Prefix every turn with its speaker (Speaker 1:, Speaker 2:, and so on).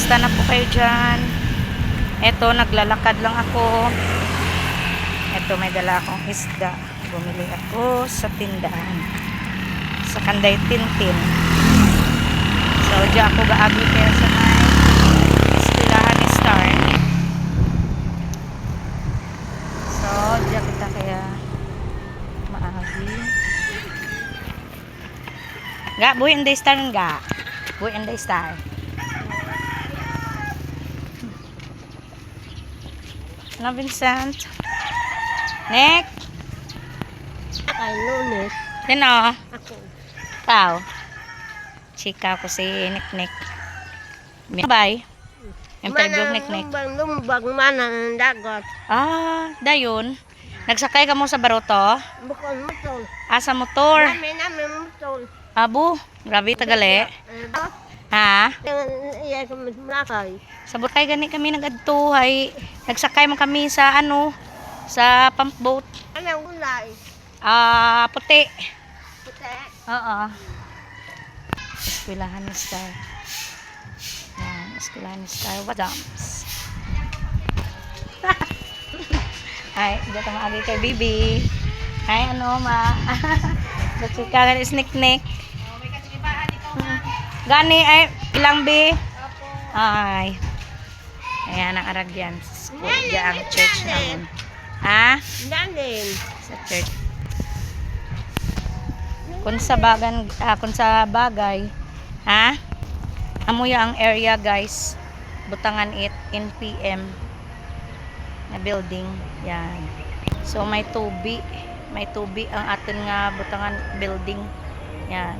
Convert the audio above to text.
Speaker 1: Kamusta na po kayo dyan? Eto, naglalakad lang ako. Eto, may dala akong isda. Bumili ako sa tindahan. Sa Kanday Tintin. So, dyan ako gaagi kaya sa may eskwelahan ni Star. So, dyan kita kaya maagi. Ga, buhay ang day star nga. Buhay ang day star. Na Vincent. Nick.
Speaker 2: Hello, Nick.
Speaker 1: Sino?
Speaker 2: Ako.
Speaker 1: Tao. Chika ko si Nick. Bye. Interview Nick.
Speaker 2: Lumbang mana ng dagat.
Speaker 1: Ah, dayon. Nagsakay ka mo sa baroto?
Speaker 2: Bukod motor.
Speaker 1: Sa motor.
Speaker 2: Namin motor.
Speaker 1: Abo, grabe tagali. Ha?
Speaker 2: Iya kami malakay.
Speaker 1: Sabot kay gani kami nagadtuhay. Nagsakay man kami sa sa pump boat.
Speaker 2: Ano ulay?
Speaker 1: Puti.
Speaker 2: Puti.
Speaker 1: Oo. Eskwelahan ni Star. Yan, eskwelahan ni Star. Wadams. Ay, dito maagi kay Bibi. Ay, ma. Chika ka is Nick. Gani, ay, ilang bi? Ay. Ayan, ang Aragyan. School, dyan ang church namin. Ha?
Speaker 2: Danin.
Speaker 1: Sa church. Kung sa bagay, ha? Amuya ang area, guys. Butangan it in PM na building. Yan. So, may tubi. May tubi ang atin nga butangan building. Yan.